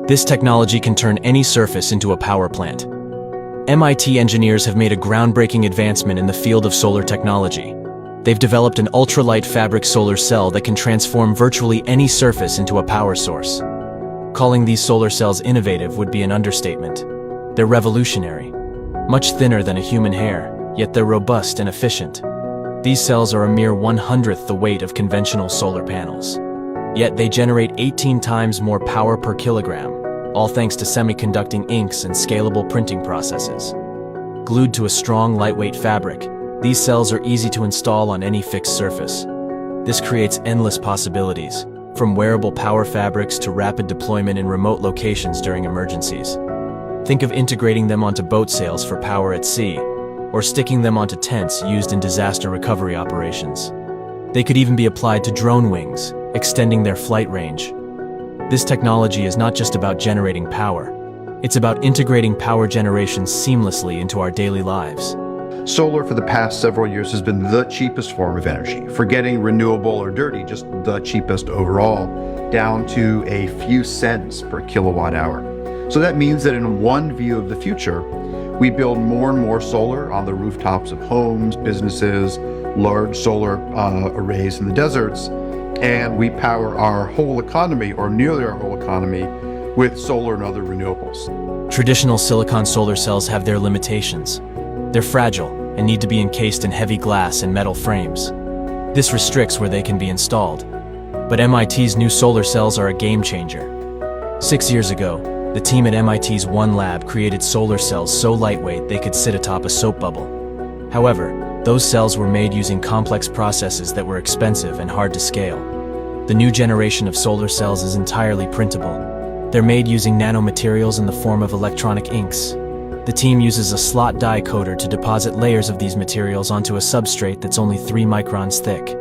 This technology can turn any surface into a power plant. MIT engineers have made a groundbreaking advancement in the field of solar technology. They've developed an ultralight fabric solar cell that can transform virtually any surface into a power source. Calling these solar cells innovative would be an understatement. They're revolutionary. Much thinner than a human hair, yet they're robust and efficient. These cells are a mere 1/100th the weight of conventional solar panels. Yet they generate 18 times more power per kilogram, all thanks to semiconducting inks and scalable printing processes. Glued to a strong, lightweight fabric, these cells are easy to install on any fixed surface. This creates endless possibilities, from wearable power fabrics to rapid deployment in remote locations during emergencies. Think of integrating them onto boat sails for power at sea, or sticking them onto tents used in disaster recovery operations. They could even be applied to drone wings, extending their flight range. This technology is not just about generating power. It's about integrating power generation seamlessly into our daily lives. Solar for the past several years has been the cheapest form of energy, forgetting renewable or dirty, just the cheapest overall, down to a few cents per kilowatt hour. So that means that in one view of the future, we build more and more solar on the rooftops of homes, businesses, large solar arrays in the deserts, and we power our whole economy, or nearly our whole economy, with solar and other renewables. Traditional silicon solar cells have their limitations. They're fragile and need to be encased in heavy glass and metal frames. This restricts where they can be installed. But MIT's new solar cells are a game changer. 6 years ago, the team at MIT's One Lab created solar cells so lightweight they could sit atop a soap bubble. However, those cells were made using complex processes that were expensive and hard to scale. The new generation of solar cells is entirely printable. They're made using nanomaterials in the form of electronic inks. The team uses a slot die coater to deposit layers of these materials onto a substrate that's only 3 microns thick.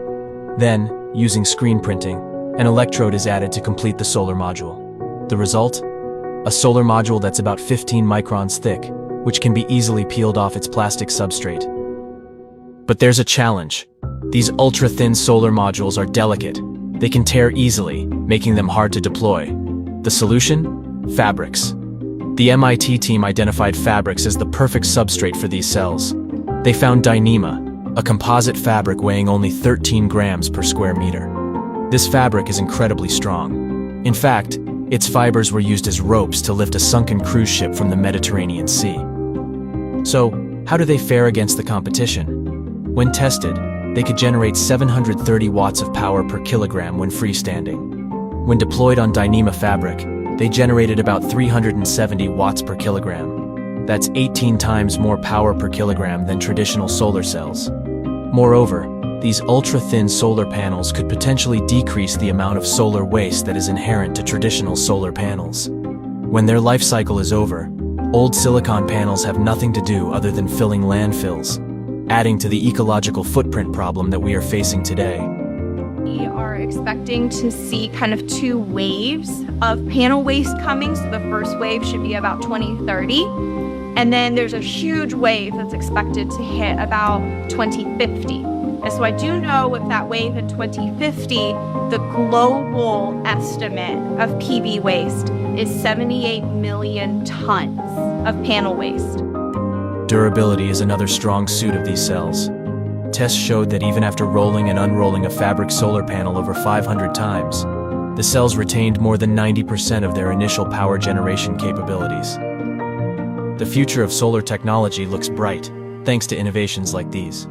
Then, using screen printing, an electrode is added to complete the solar module. The result? A solar module that's about 15 microns thick, which can be easily peeled off its plastic substrate. But there's a challenge. These ultra-thin solar modules are delicate. They can tear easily, making them hard to deploy. The solution? Fabrics. The MIT team identified fabrics as the perfect substrate for these cells. They found Dyneema, a composite fabric weighing only 13 grams per square meter. This fabric is incredibly strong. In fact, its fibers were used as ropes to lift a sunken cruise ship from the Mediterranean Sea. So, how do they fare against the competition? When tested, they could generate 730 watts of power per kilogram when freestanding. When deployed on Dyneema fabric, they generated about 370 watts per kilogram. That's 18 times more power per kilogram than traditional solar cells. Moreover, these ultra-thin solar panels could potentially decrease the amount of solar waste that is inherent to traditional solar panels. When their life cycle is over, old silicon panels have nothing to do other than filling landfills, adding to the ecological footprint problem that we are facing today. We are expecting to see kind of 2 waves of panel waste coming. So the first wave should be about 2030. And then there's a huge wave that's expected to hit about 2050. And so I do know with that wave in 2050, the global estimate of PV waste is 78 million tons of panel waste. Durability is another strong suit of these cells. Tests showed that even after rolling and unrolling a fabric solar panel over 500 times, the cells retained more than 90% of their initial power generation capabilities. The future of solar technology looks bright, thanks to innovations like these.